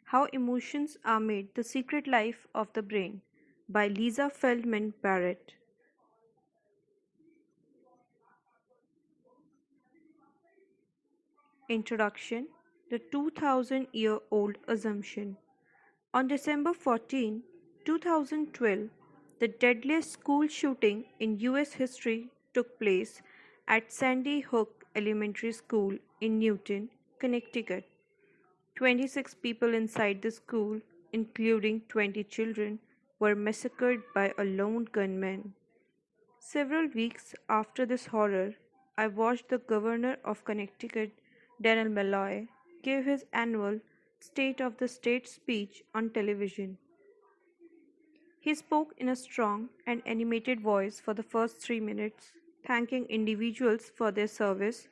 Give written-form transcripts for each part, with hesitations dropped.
How Emotions Are Made: The Secret Life of the Brain by Lisa Feldman Barrett. Introduction: The 2000-year-old assumption. On December 14, 2012, the deadliest school shooting in US history took place at Sandy Hook Elementary School in Newton, Connecticut. 26 people inside the school, including 20 children, were massacred by a lone gunman. Several weeks after this horror, I watched the governor of Connecticut, Daniel Malloy, give his annual State of the State speech on television. He spoke in a strong and animated voice for the first 3 minutes, thanking individuals for their service,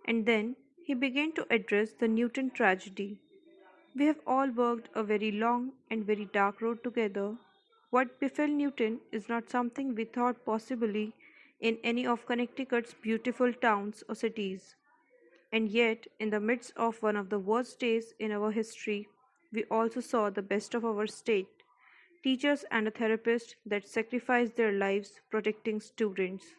and then he began to address the Newton tragedy. We have all walked a very long and very dark road together. What befell Newton is not something we thought possibly in any of Connecticut's beautiful towns or cities. And yet, in the midst of one of the worst days in our history, we also saw the best of our state: teachers and a therapist that sacrificed their lives protecting students.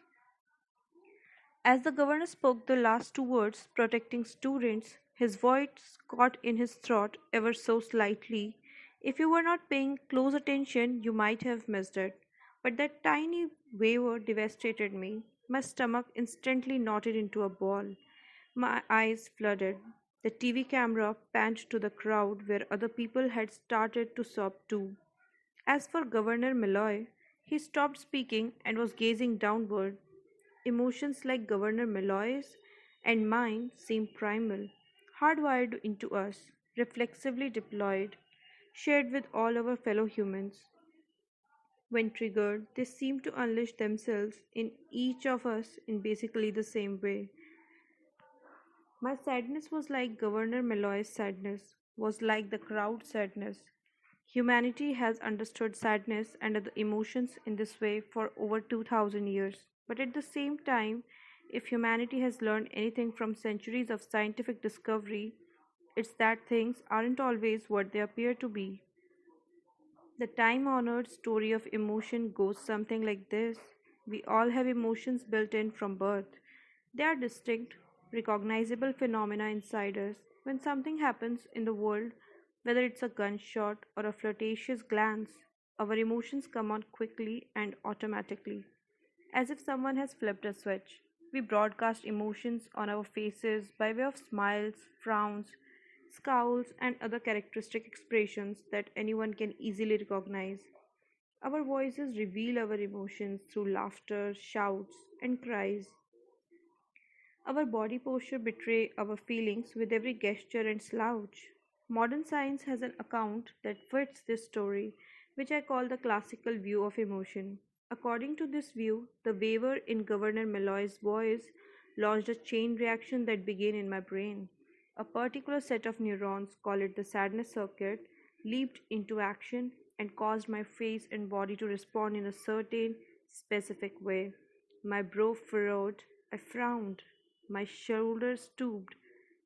As the governor spoke the last two words, protecting students, his voice caught in his throat ever so slightly. If you were not paying close attention, you might have missed it. But that tiny waver devastated me. My stomach instantly knotted into a ball. My eyes flooded. The TV camera panned to the crowd where other people had started to sob too. As for Governor Malloy, he stopped speaking and was gazing downward. Emotions like Governor Malloy's and mine seem primal, hardwired into us, reflexively deployed, shared with all our fellow humans. When triggered, they seem to unleash themselves in each of us in basically the same way. My sadness was like Governor Malloy's sadness, was like the crowd's sadness. Humanity has understood sadness and other emotions in this way for over 2000 years. But at the same time, if humanity has learned anything from centuries of scientific discovery, it's that things aren't always what they appear to be. The time honored story of emotion goes something like this: we all have emotions built in from birth. They are distinct, recognizable phenomena inside us. When something happens in the world, whether it's a gunshot or a flirtatious glance, our emotions come on quickly and automatically, as if someone has flipped a switch. We broadcast emotions on our faces by way of smiles, frowns, scowls, and other characteristic expressions that anyone can easily recognize. Our voices reveal our emotions through laughter, shouts, and cries. Our body posture betray our feelings with every gesture and slouch. Modern science has an account that fits this story, which I call the classical view of emotion. According to this view, the waver in Governor Malloy's voice launched a chain reaction that began in my brain. A particular set of neurons, call it the sadness circuit, leaped into action and caused my face and body to respond in a certain, specific way. My brow furrowed, I frowned, my shoulders stooped,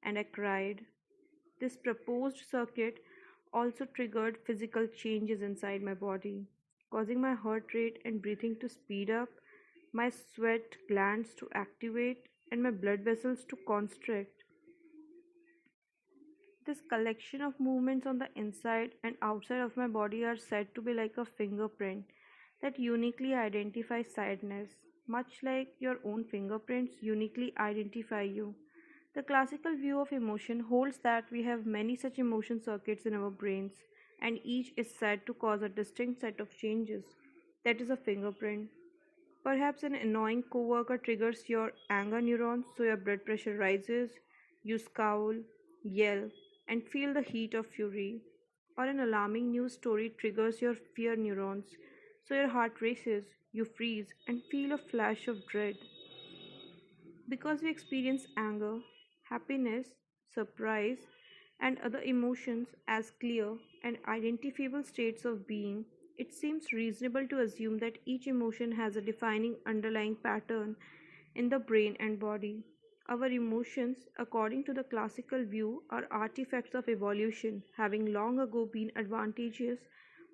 and I cried. This proposed circuit also triggered physical changes inside my body, causing my heart rate and breathing to speed up, my sweat glands to activate, and my blood vessels to constrict. This collection of movements on the inside and outside of my body are said to be like a fingerprint that uniquely identifies sadness, much like your own fingerprints uniquely identify you. The classical view of emotion holds that we have many such emotion circuits in our brains, and each is said to cause a distinct set of changes. That is a fingerprint. Perhaps an annoying coworker triggers your anger neurons, so your blood pressure rises, you scowl, yell, and feel the heat of fury. Or an alarming news story triggers your fear neurons, so your heart races, you freeze, and feel a flash of dread. Because we experience anger, happiness, surprise, and other emotions as clear and identifiable states of being, it seems reasonable to assume that each emotion has a defining underlying pattern in the brain and body. Our emotions, according to the classical view, are artifacts of evolution, having long ago been advantageous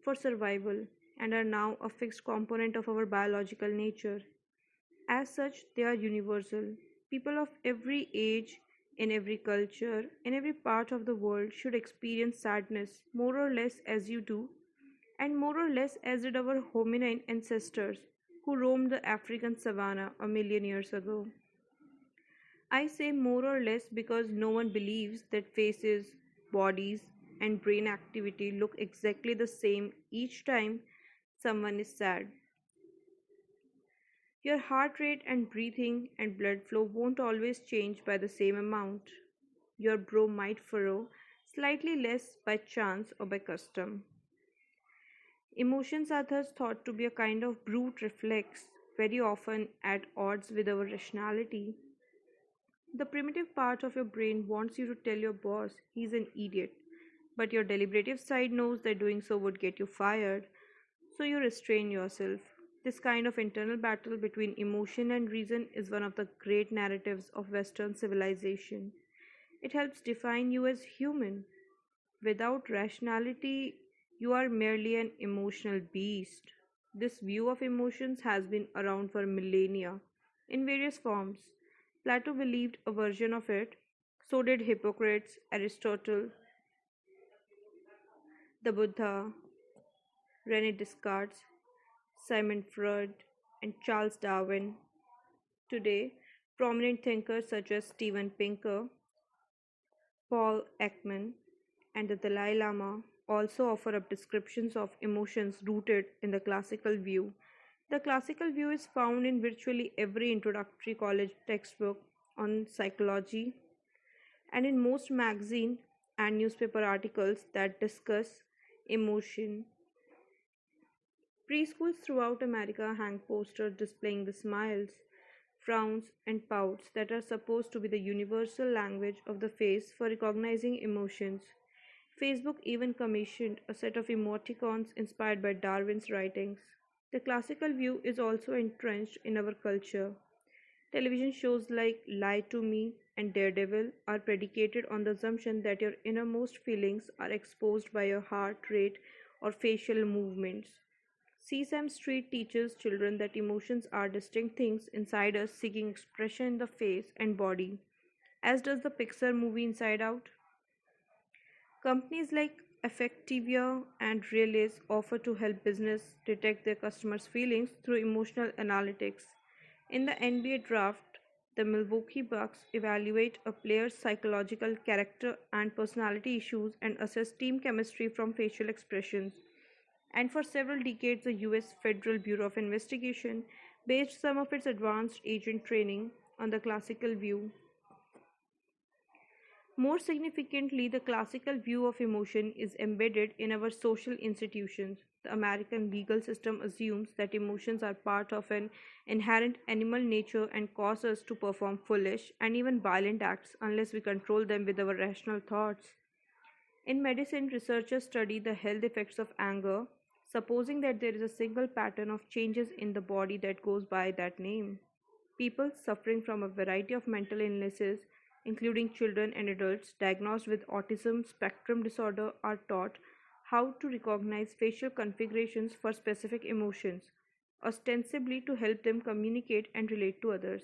for survival and are now a fixed component of our biological nature. As such, they are universal. People of every age, in every culture, in every part of the world should experience sadness more or less as you do, and more or less as did our hominin ancestors who roamed the African savanna a million years ago. I say more or less because no one believes that faces, bodies, and brain activity look exactly the same each time someone is sad. Your heart rate and breathing and blood flow won't always change by the same amount. Your brow might furrow slightly less by chance or by custom. Emotions are thus thought to be a kind of brute reflex, very often at odds with our rationality. The primitive part of your brain wants you to tell your boss he's an idiot, but your deliberative side knows that doing so would get you fired, so you restrain yourself. This kind of internal battle between emotion and reason is one of the great narratives of Western civilization. It helps define you as human. Without rationality, you are merely an emotional beast. This view of emotions has been around for millennia in various forms. Plato believed a version of it, so did Hippocrates, Aristotle, the Buddha, Rene Descartes, Simon Freud, and Charles Darwin. Today, prominent thinkers such as Steven Pinker, Paul Ekman, and the Dalai Lama also offer up descriptions of emotions rooted in the classical view. The classical view is found in virtually every introductory college textbook on psychology and in most magazine and newspaper articles that discuss emotion. Preschools throughout America hang posters displaying the smiles, frowns, and pouts that are supposed to be the universal language of the face for recognizing emotions. Facebook even commissioned a set of emoticons inspired by Darwin's writings. The classical view is also entrenched in our culture. Television shows like Lie to Me and Daredevil are predicated on the assumption that your innermost feelings are exposed by your heart rate or facial movements. Sesame Street teaches children that emotions are distinct things inside us seeking expression in the face and body, as does the Pixar movie Inside Out. Companies like Affectivia and Realize offer to help business detect their customers' feelings through emotional analytics. In the NBA draft, the Milwaukee Bucks evaluate a player's psychological character and personality issues and assess team chemistry from facial expressions. And for several decades, the US Federal Bureau of Investigation based some of its advanced agent training on the classical view. More significantly, the classical view of emotion is embedded in our social institutions. The American legal system assumes that emotions are part of an inherent animal nature and cause us to perform foolish and even violent acts unless we control them with our rational thoughts. In medicine, researchers study the health effects of anger, supposing that there is a single pattern of changes in the body that goes by that name. People suffering from a variety of mental illnesses, including children and adults diagnosed with autism spectrum disorder, are taught how to recognize facial configurations for specific emotions, ostensibly to help them communicate and relate to others.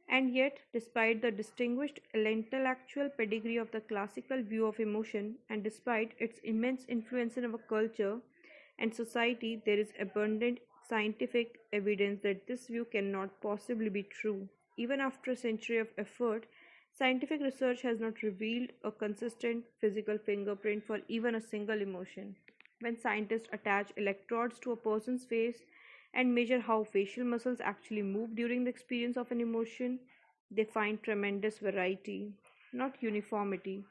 And yet, despite the distinguished intellectual pedigree of the classical view of emotion, and despite its immense influence in our culture and society, there is abundant scientific evidence that this view cannot possibly be true. Even after a century of effort, scientific research has not revealed a consistent physical fingerprint for even a single emotion. When scientists attach electrodes to a person's face and measure how facial muscles actually move during the experience of an emotion, they find tremendous variety, not uniformity.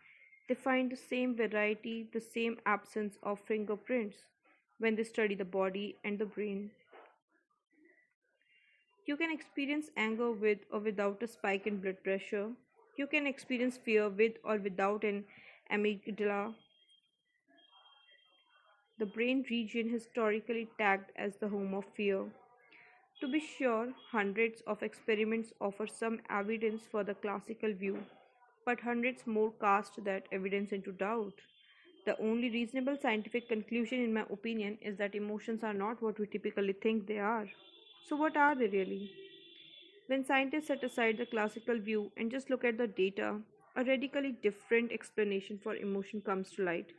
They find the same variety, the same absence of fingerprints when they study the body and the brain. You can experience anger with or without a spike in blood pressure. You can experience fear with or without an amygdala, the brain region historically tagged as the home of fear. To be sure, hundreds of experiments offer some evidence for the classical view, but hundreds more cast that evidence into doubt. The only reasonable scientific conclusion, in my opinion, is that emotions are not what we typically think they are. So, what are they really? When scientists set aside the classical view and just look at the data, a radically different explanation for emotion comes to light.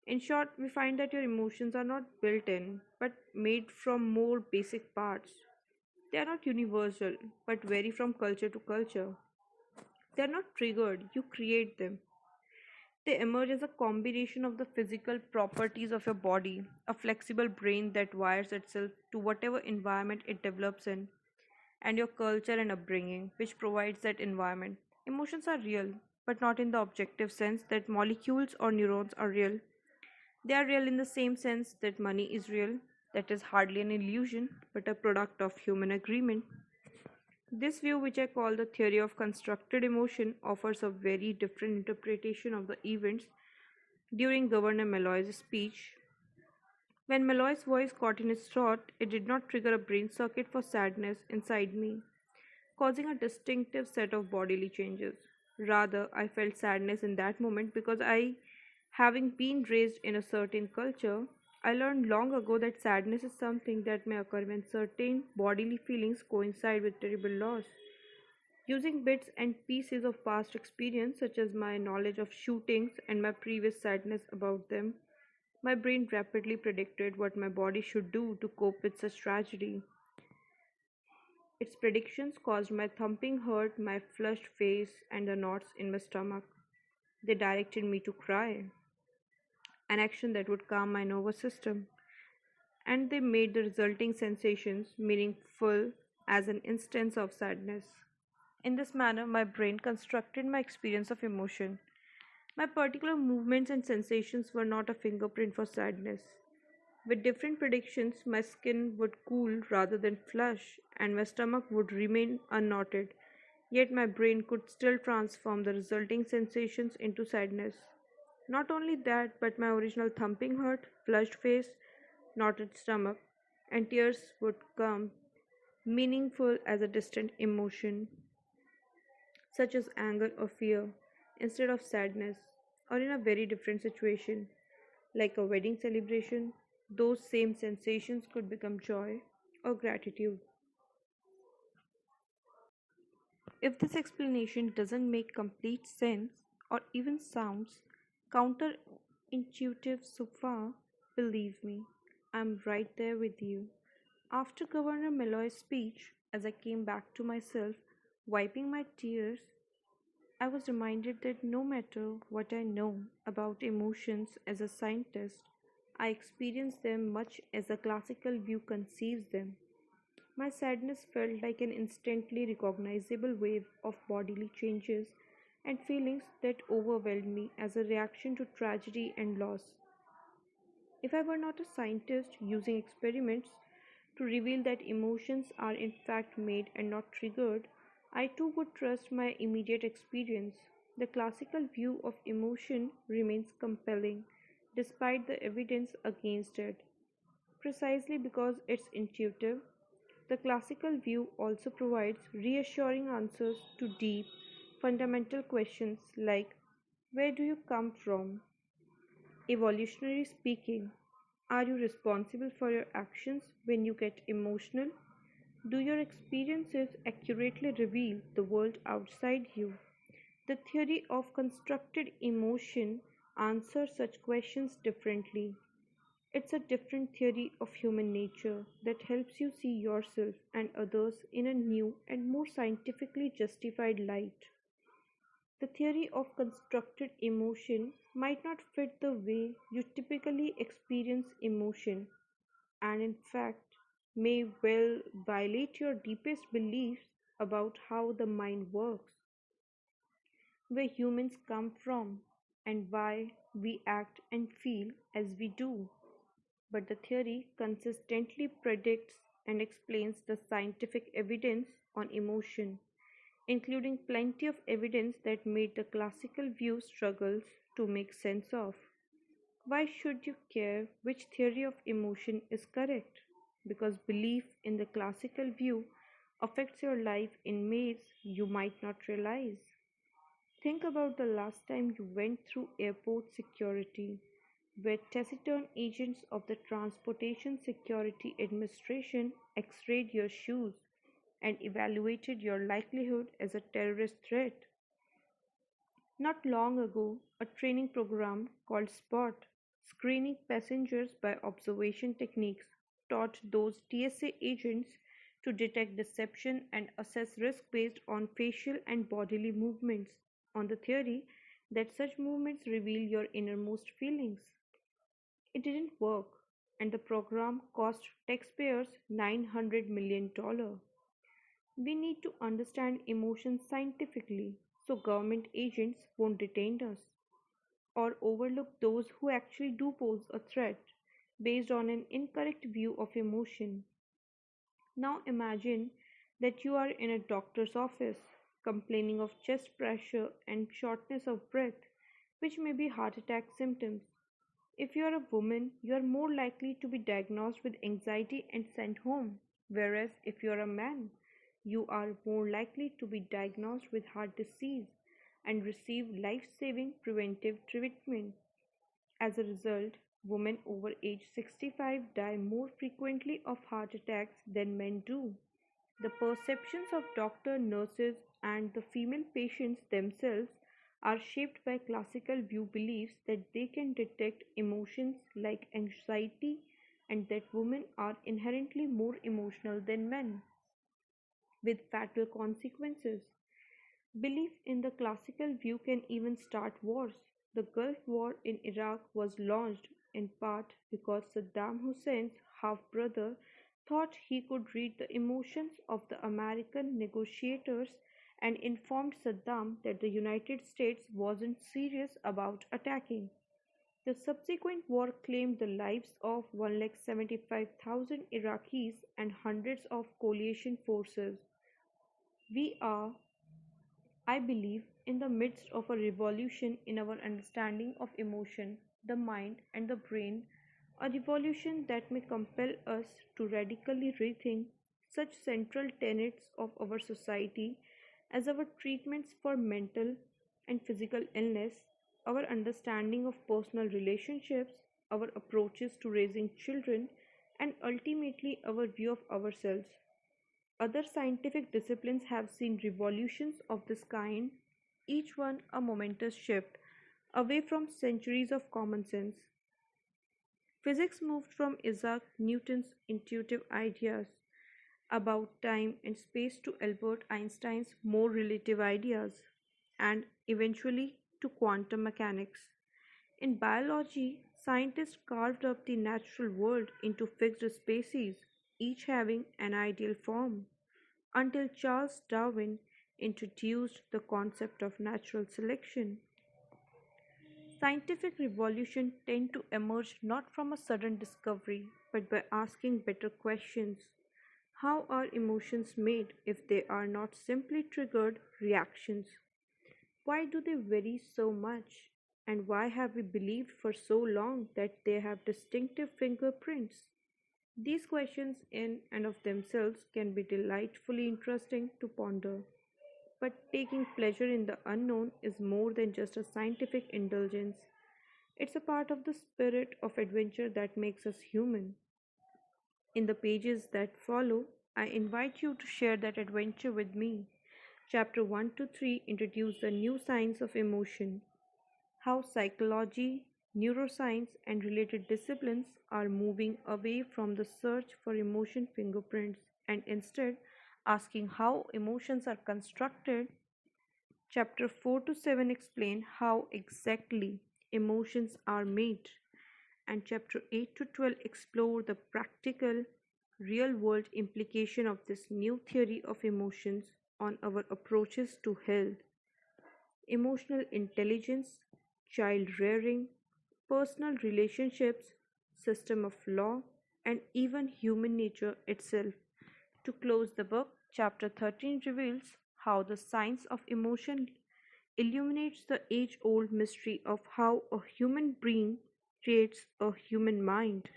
In short, we find that your emotions are not built in, but made from more basic parts. They are not universal, but vary from culture to culture. They are not triggered, you create them. They emerge as a combination of the physical properties of your body, a flexible brain that wires itself to whatever environment it develops in, and your culture and upbringing, which provides that environment. Emotions are real, but not in the objective sense that molecules or neurons are real. They are real in the same sense that money is real, that is hardly an illusion, but a product of human agreement. This view, which I call the theory of constructed emotion, offers a very different interpretation of the events during Governor Malloy's speech. When Malloy's voice caught in his throat, it did not trigger a brain circuit for sadness inside me, causing a distinctive set of bodily changes. Rather, I felt sadness in that moment because having been raised in a certain culture, I learned long ago that sadness is something that may occur when certain bodily feelings coincide with terrible loss. Using bits and pieces of past experience, such as my knowledge of shootings and my previous sadness about them, my brain rapidly predicted what my body should do to cope with such tragedy. Its predictions caused my thumping heart, my flushed face, and the knots in my stomach. They directed me to cry, an action that would calm my nervous system, and they made the resulting sensations meaningful as an instance of sadness. In this manner, my brain constructed my experience of emotion. My particular movements and sensations were not a fingerprint for sadness. With different predictions, my skin would cool rather than flush, and my stomach would remain unknotted. Yet my brain could still transform the resulting sensations into sadness. Not only that, but my original thumping heart, flushed face, knotted stomach, and tears would come meaningful as a distant emotion, such as anger or fear, instead of sadness, or in a very different situation, like a wedding celebration, those same sensations could become joy or gratitude. If this explanation doesn't make complete sense or even sounds counterintuitive so far, believe me, I'm right there with you. After Governor Malloy's speech, as I came back to myself, wiping my tears, I was reminded that no matter what I know about emotions as a scientist, I experience them much as the classical view conceives them. My sadness felt like an instantly recognizable wave of bodily changes and feelings that overwhelmed me as a reaction to tragedy and loss. If I were not a scientist using experiments to reveal that emotions are in fact made and not triggered, I too would trust my immediate experience. The classical view of emotion remains compelling despite the evidence against it. Precisely because it's intuitive, the classical view also provides reassuring answers to deep, fundamental questions like where do you come from? Evolutionary speaking, are you responsible for your actions when you get emotional? Do your experiences accurately reveal the world outside you? The theory of constructed emotion answers such questions differently. It's a different theory of human nature that helps you see yourself and others in a new and more scientifically justified light. The theory of constructed emotion might not fit the way you typically experience emotion, and in fact may well violate your deepest beliefs about how the mind works, where humans come from, and why we act and feel as we do. But the theory consistently predicts and explains the scientific evidence on emotion, including plenty of evidence that made the classical view struggles to make sense of. Why should you care which theory of emotion is correct? because belief in the classical view affects your life in ways you might not realize. Think about the last time you went through airport security, where taciturn agents of the Transportation Security Administration x rayed your shoes and evaluated your likelihood as a terrorist threat. Not long ago, a training program called SPOT, Screening Passengers by Observation Techniques, taught those TSA agents to detect deception and assess risk based on facial and bodily movements, on the theory that such movements reveal your innermost feelings. It didn't work, and the program cost taxpayers $900 million. We need to understand emotions scientifically so government agents won't detain us or overlook those who actually do pose a threat based on an incorrect view of emotion. Now imagine that you are in a doctor's office complaining of chest pressure and shortness of breath, which may be heart attack symptoms. If you are a woman, you are more likely to be diagnosed with anxiety and sent home, whereas if you are a man, you are more likely to be diagnosed with heart disease and receive life saving preventive treatment. As a result, women over age 65 die more frequently of heart attacks than men do. The perceptions of doctor, nurses, and the female patients themselves are shaped by classical view beliefs that they can detect emotions like anxiety and that women are inherently more emotional than men, with fatal consequences. Belief in the classical view can even start wars. The Gulf War in Iraq was launched in part because Saddam Hussein's half brother thought he could read the emotions of the American negotiators and informed Saddam that the United States wasn't serious about attacking. The subsequent war claimed the lives of 175,000 Iraqis and hundreds of coalition forces. We are, I believe, in the midst of a revolution in our understanding of emotion, the mind, and the brain, a revolution that may compel us to radically rethink such central tenets of our society as our treatments for mental and physical illness, our understanding of personal relationships, our approaches to raising children, and ultimately our view of ourselves. Other scientific disciplines have seen revolutions of this kind, each one a momentous shift away from centuries of common sense. Physics moved from Isaac Newton's intuitive ideas about time and space to Albert Einstein's more relative ideas, and eventually to quantum mechanics. In biology, scientists carved up the natural world into fixed species, each having an ideal form, until Charles Darwin introduced the concept of natural selection. Scientific revolutions tend to emerge not from a sudden discovery, but by asking better questions. How are emotions made if they are not simply triggered reactions? Why do they vary so much? And why have we believed for so long that they have distinctive fingerprints? These questions, in and of themselves, can be delightfully interesting to ponder. But taking pleasure in the unknown is more than just a scientific indulgence. It's a part of the spirit of adventure that makes us human. In the pages that follow, I invite you to share that adventure with me. Chapter 1 to 3 introduce the new science of emotion, how psychology, neuroscience, and related disciplines are moving away from the search for emotion fingerprints and instead asking how emotions are constructed. Chapter 4 to 7 explain how exactly emotions are made, and chapter 8 to 12 explore the practical, real world implication of this new theory of emotions on our approaches to health, emotional intelligence, child rearing, personal relationships, system of law, and even human nature itself. To close the book, chapter 13 reveals how the science of emotion illuminates the age old mystery of how a human brain creates a human mind.